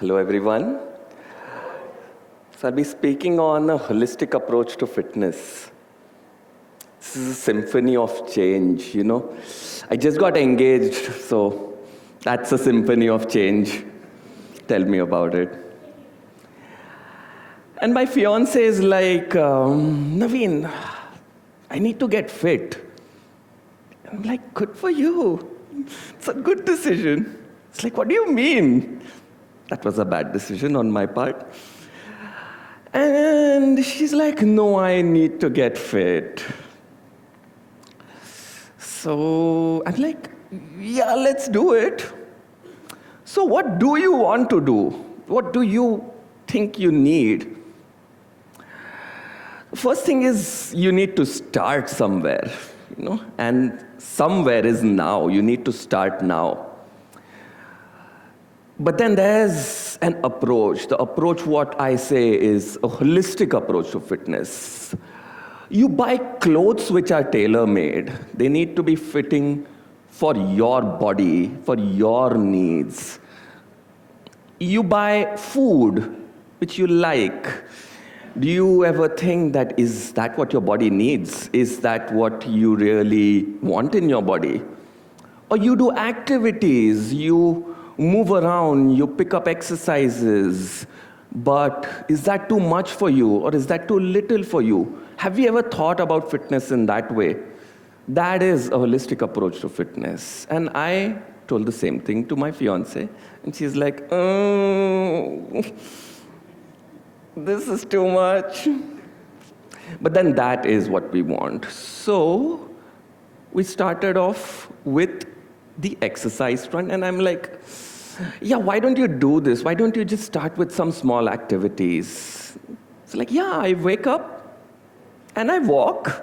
Hello, everyone. So I'll be speaking on a holistic approach to fitness. This is a symphony of change, I just got engaged, so that's a symphony of change. Tell me about it. And my fiance is like, Naveen, I need to get fit. I'm like, good for you. It's a good decision. It's like, what do you mean? That was a bad decision on my part. And she's like, no, I need to get fit. So I'm like, yeah, let's do it. So what do you want to do? What do you think you need? The first thing is you need to start somewhere, and somewhere is now. You need to start now. But then there's an approach. The approach, what I say, is a holistic approach to fitness. You buy clothes which are tailor-made. They need to be fitting for your body, for your needs. You buy food which you like. Do you ever think that is that what your body needs? Is that what you really want in your body? Or you do activities, you move around, you pick up exercises, but is that too much for you or is that too little for you? Have you ever thought about fitness in that way? That is a holistic approach to fitness. And I told the same thing to my fiance, and she's like, this is too much. But then that is what we want. So we started off with the exercise front, and I'm like, yeah, why don't you do this? Why don't you just start with some small activities? It's like, yeah, I wake up and I walk.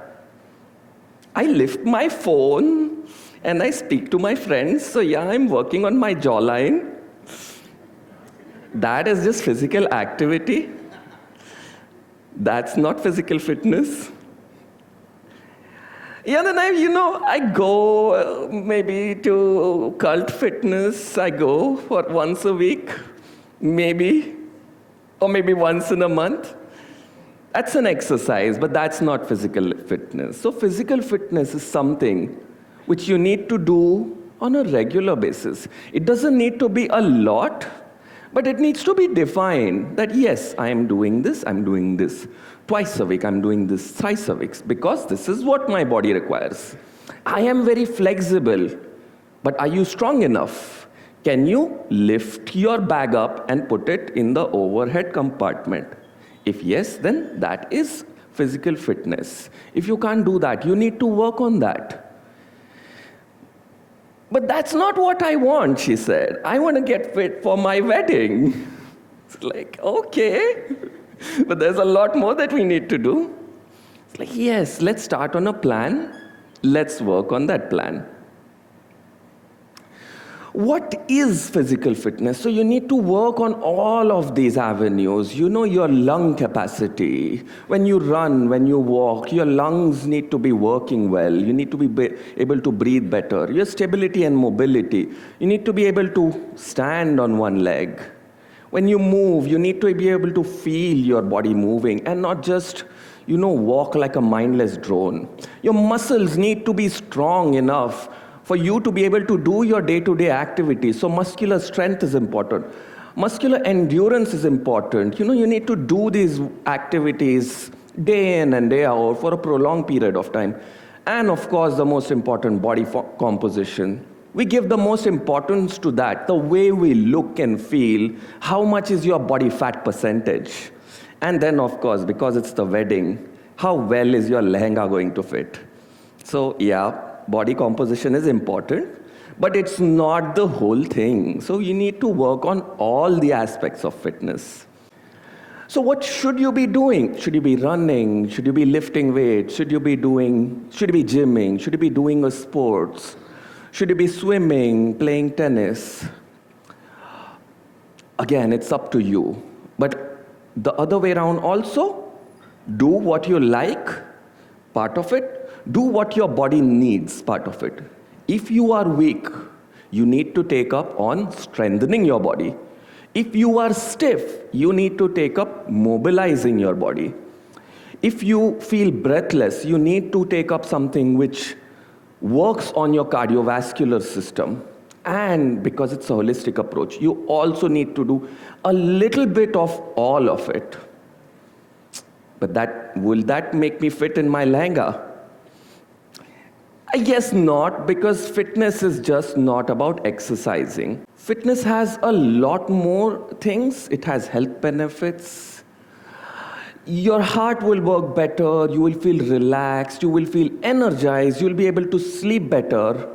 I lift my phone and I speak to my friends. So yeah, I'm working on my jawline. That is just physical activity. That's not physical fitness. Yeah, then I go maybe to cult fitness. I go for once a week, maybe, or maybe once in a month. That's an exercise, but that's not physical fitness. So physical fitness is something which you need to do on a regular basis. It doesn't need to be a lot, but it needs to be defined that, yes, I am doing this, I'm doing this. Twice a week, I'm doing this thrice a week, because this is what my body requires. I am very flexible, but are you strong enough? Can you lift your bag up and put it in the overhead compartment? If yes, then that is physical fitness. If you can't do that, you need to work on that. But that's not what I want, she said. I want to get fit for my wedding. It's like, okay. But there's a lot more that we need to do. It's like, yes, let's start on a plan. Let's work on that plan. What is physical fitness? So you need to work on all of these avenues. Your lung capacity. When you run, when you walk, your lungs need to be working well. You need to be able to breathe better. Your stability and mobility. You need to be able to stand on one leg. When you move, you need to be able to feel your body moving and not just, walk like a mindless drone. Your muscles need to be strong enough for you to be able to do your day-to-day activities. So muscular strength is important. Muscular endurance is important. You need to do these activities day in and day out for a prolonged period of time. And of course, the most important, body composition. We give the most importance to that, the way we look and feel, how much is your body fat percentage. And then, of course, because it's the wedding, how well is your lehenga going to fit? So, yeah, body composition is important, but it's not the whole thing. So you need to work on all the aspects of fitness. So what should you be doing? Should you be running? Should you be lifting weights? Should you be gymming? Should you be doing a sports? Should you be swimming, playing tennis? Again, it's up to you. But the other way around also, do what you like, part of it. Do what your body needs, part of it. If you are weak, you need to take up on strengthening your body. If you are stiff, you need to take up mobilizing your body. If you feel breathless, you need to take up something which works on your cardiovascular system. And because it's a holistic approach, you also need to do a little bit of all of it. But will that make me fit in my lehenga? I guess not, because fitness is just not about exercising. Fitness has a lot more things. It has health benefits. Your heart will work better, you will feel relaxed, you will feel energized, you will be able to sleep better,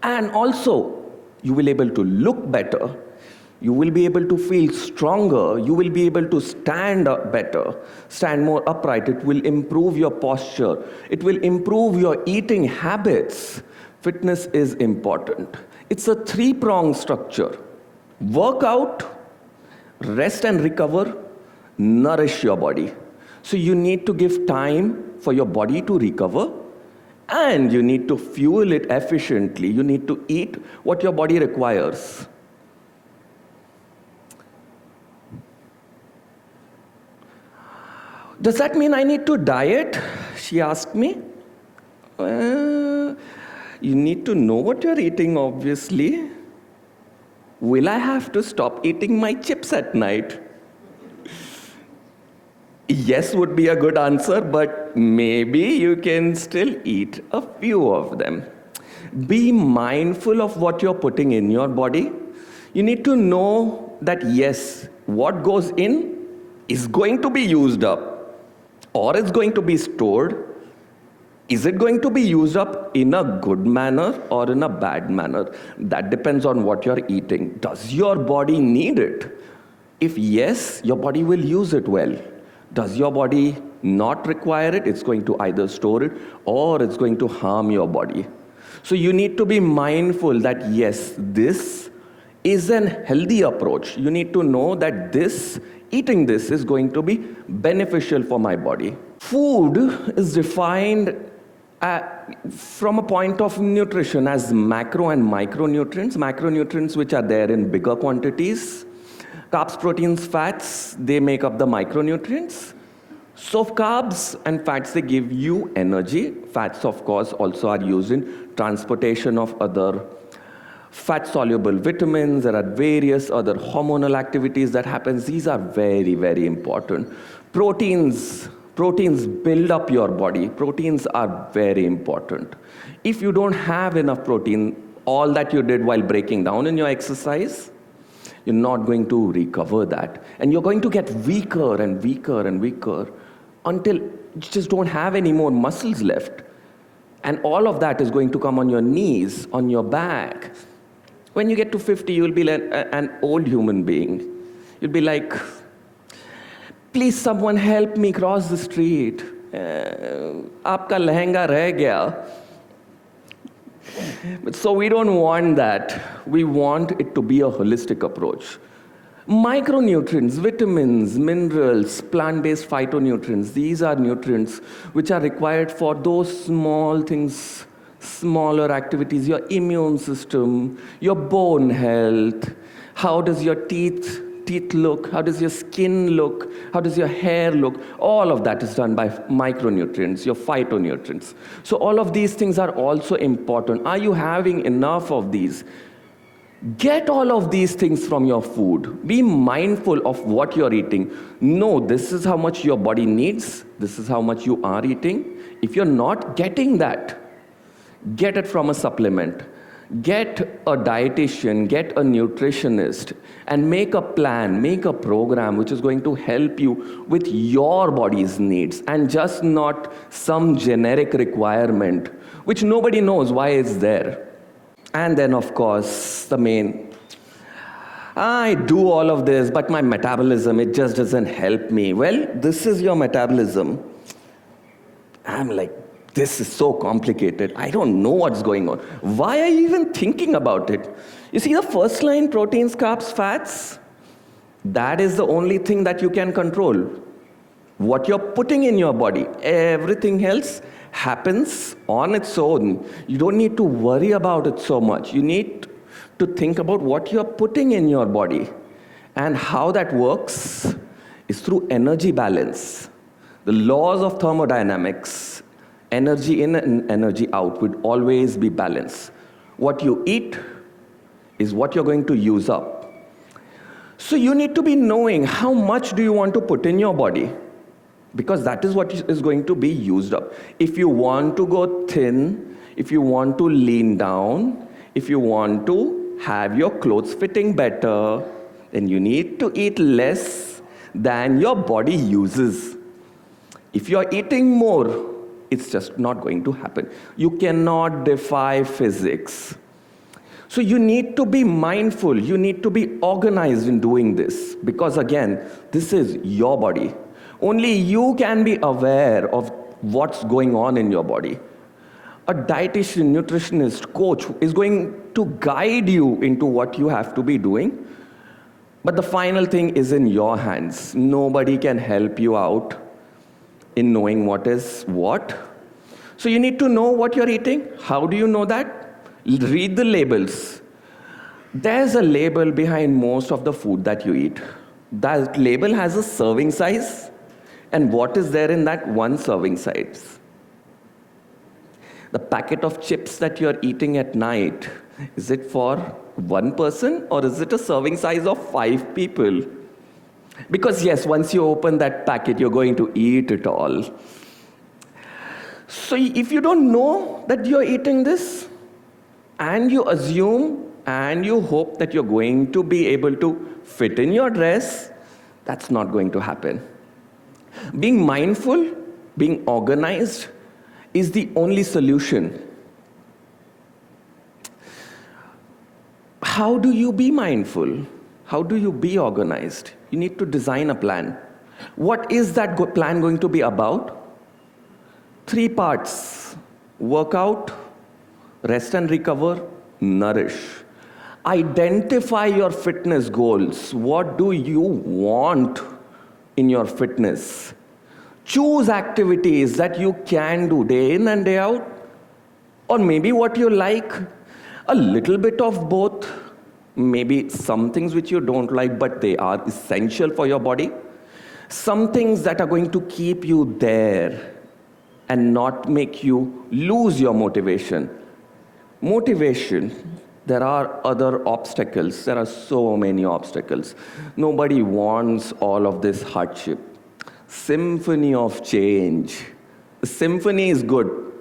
and also you will be able to look better. You will be able to feel stronger. You will be able to stand up better, stand more upright. It will improve your posture. It will improve your eating habits. Fitness is important. It's a three-pronged structure. Work out, rest and recover, nourish your body. So you need to give time for your body to recover, and you need to fuel it efficiently. You need to eat what your body requires. Does that mean I need to diet? She asked me. You need to know what you're eating, obviously. Will I have to stop eating my chips at night? Yes would be a good answer, but maybe you can still eat a few of them. Be mindful of what you're putting in your body. You need to know that yes, what goes in is going to be used up, or it's going to be stored. Is it going to be used up in a good manner or in a bad manner? That depends on what you're eating. Does your body need it? If yes, your body will use it well. Does your body not require it? It's going to either store it or it's going to harm your body. So you need to be mindful that yes, this is a healthy approach. You need to know that eating this is going to be beneficial for my body. Food is defined from a point of nutrition as macro and micronutrients. Macronutrients which are there in bigger quantities. Carbs, proteins, fats, they make up the micronutrients. So carbs and fats, they give you energy. Fats, of course, also are used in transportation of other fat-soluble vitamins. There are various other hormonal activities that happens. These are very, very important. Proteins build up your body. Proteins are very important. If you don't have enough protein, all that you did while breaking down in your exercise, you're not going to recover that. And you're going to get weaker and weaker and weaker until you just don't have any more muscles left. And all of that is going to come on your knees, on your back. When you get to 50, you'll be like an old human being. You'll be like, please someone help me cross the street. Aapka lehenga reh gaya. But so we don't want that. We want it to be a holistic approach. Micronutrients, vitamins, minerals, plant-based phytonutrients, these are nutrients which are required for those small things, smaller activities, your immune system, your bone health, how does your teeth look, how does your skin look, how does your hair look. All of that is done by micronutrients, your phytonutrients. So all of these things are also important. Are you having enough of these? Get all of these things from your food. Be mindful of what you're eating. Know this is how much your body needs. This is how much you are eating. If you're not getting that, get it from a supplement. Get a dietitian, get a nutritionist, and make a plan, make a program which is going to help you with your body's needs and just not some generic requirement which nobody knows why it's there. And then, of course, the main, I do all of this, but my metabolism, it just doesn't help me. Well, this is your metabolism. I'm like, this is so complicated. I don't know what's going on. Why are you even thinking about it? You see the first line, proteins, carbs, fats, that is the only thing that you can control. What you're putting in your body. Everything else happens on its own. You don't need to worry about it so much. You need to think about what you're putting in your body. And how that works is through energy balance. The laws of thermodynamics, energy in and energy out, would always be balanced. What you eat is what you're going to use up. So you need to be knowing how much do you want to put in your body, because that is what is going to be used up. If you want to go thin, if you want to lean down, if you want to have your clothes fitting better, then you need to eat less than your body uses. If you're eating more, it's just not going to happen. You cannot defy physics. So you need to be mindful, you need to be organized in doing this, because again, this is your body. Only you can be aware of what's going on in your body. A dietitian, nutritionist, coach is going to guide you into what you have to be doing. But the final thing is in your hands. Nobody can help you out in knowing what is what. So you need to know what you're eating. How do you know that? Read the labels. There's a label behind most of the food that you eat. That label has a serving size, and what is there in that one serving size. The packet of chips that you're eating at night, is it for one person or is it a serving size of 5 people? Because yes, once you open that packet, you're going to eat it all. So if you don't know that you're eating this, and you assume and you hope that you're going to be able to fit in your dress, that's not going to happen. Being mindful, being organized, is the only solution. How do you be mindful? How do you be organized? You need to design a plan. What is that plan going to be about? 3 parts: workout, rest and recover, nourish. Identify your fitness goals. What do you want in your fitness? Choose activities that you can do day in and day out, or maybe what you like, a little bit of both, maybe some things which you don't like but they are essential for your body, some things that are going to keep you there and not make you lose your motivation. Motivation, there are other obstacles. There are so many obstacles. Nobody wants all of this hardship. Symphony of change. The symphony is good,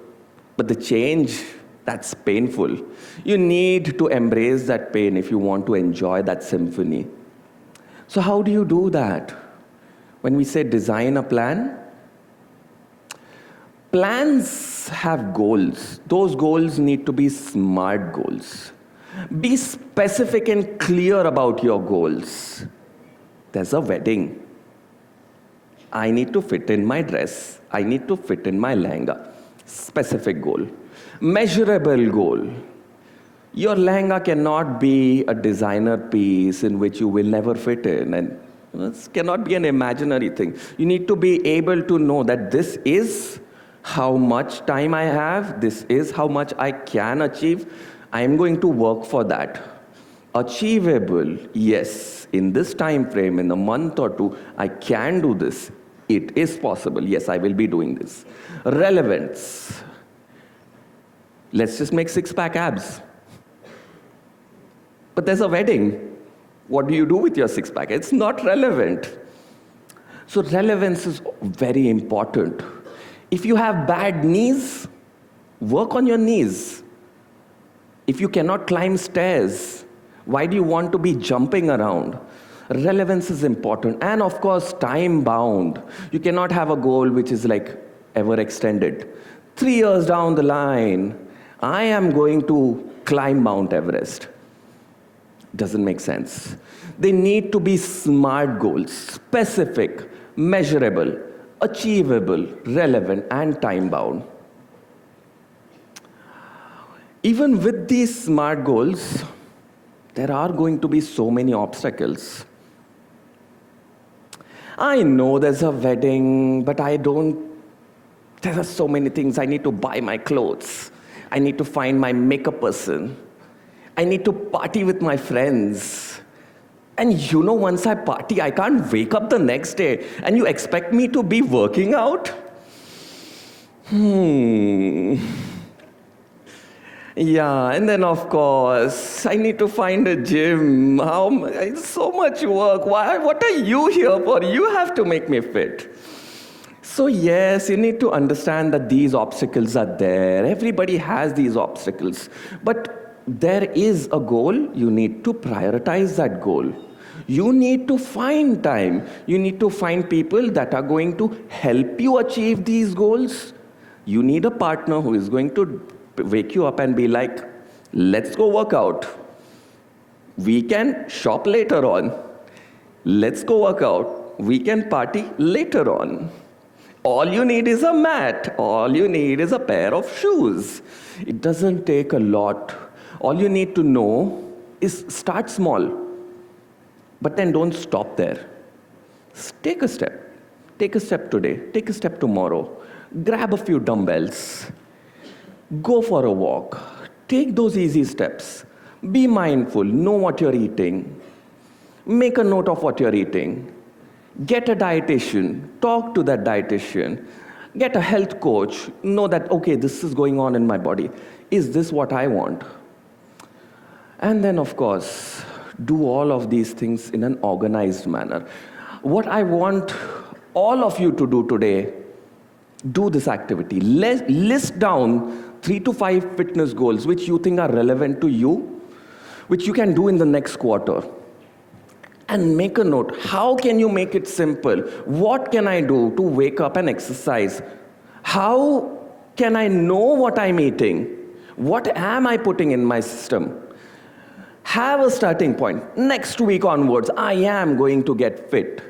but the change, that's painful. You need to embrace that pain if you want to enjoy that symphony. So how do you do that? When we say design a plan, plans have goals. Those goals need to be SMART goals. Be specific and clear about your goals. There's a wedding. I need to fit in my dress. I need to fit in my lehenga. Specific goal. Measurable goal. Your lehenga cannot be a designer piece in which you will never fit in. And this cannot be an imaginary thing. You need to be able to know that this is how much time I have. This is how much I can achieve. I am going to work for that. Achievable, yes. In this time frame, in a month or 2, I can do this. It is possible. Yes, I will be doing this. Relevance. Let's just make 6-pack abs. But there's a wedding. What do you do with your 6-pack? It's not relevant. So relevance is very important. If you have bad knees, work on your knees. If you cannot climb stairs, why do you want to be jumping around? Relevance is important. And of course, time bound. You cannot have a goal which is like ever extended. 3 years down the line, I am going to climb Mount Everest. Doesn't make sense. They need to be SMART goals, specific, measurable, achievable, relevant, and time bound. Even with these SMART goals, there are going to be so many obstacles. I know there's a wedding, but there are so many things. I need to buy my clothes. I need to find my makeup person. I need to party with my friends. And once I party, I can't wake up the next day. And you expect me to be working out? Yeah, and then of course, I need to find a gym. It's so much work. Why? What are you here for? You have to make me fit. So yes, you need to understand that these obstacles are there. Everybody has these obstacles. But there is a goal. You need to prioritize that goal. You need to find time. You need to find people that are going to help you achieve these goals. You need a partner who is going to wake you up and be like, let's go work out. We can shop later on. Let's go work out. We can party later on. All you need is a mat. All you need is a pair of shoes. It doesn't take a lot. All you need to know is start small. But then don't stop there. Take a step. Take a step today. Take a step tomorrow. Grab a few dumbbells. Go for a walk. Take those easy steps. Be mindful. Know what you're eating. Make a note of what you're eating. Get a dietitian. Talk to that dietitian. Get a health coach. Know that, okay, this is going on in my body. Is this what I want? And then, of course, do all of these things in an organized manner. What I want all of you to do today, do this activity. List down 3 to 5 fitness goals which you think are relevant to you, which you can do in the next quarter. And make a note. How can you make it simple? What can I do to wake up and exercise? How can I know what I'm eating? What am I putting in my system? Have a starting point. Next week onwards, I am going to get fit.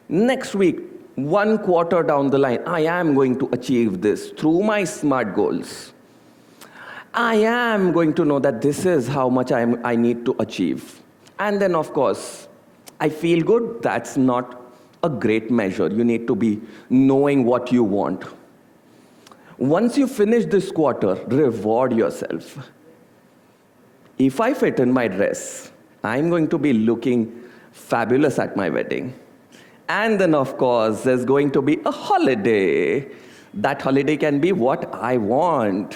Next week, 1 quarter down the line, I am going to achieve this through my SMART goals. I am going to know that this is how much I need to achieve. And then, of course, I feel good. That's not a great measure. You need to be knowing what you want. Once you finish this quarter, reward yourself. If I fit in my dress, I'm going to be looking fabulous at my wedding. And then, of course, there's going to be a holiday. That holiday can be what I want.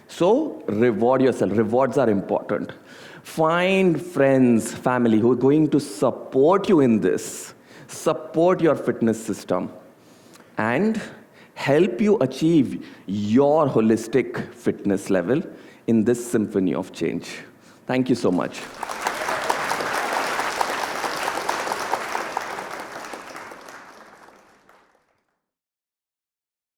So, reward yourself. Rewards are important. Find friends, family who are going to support you in this. Support your fitness system. And help you achieve your holistic fitness level in this symphony of change. Thank you so much.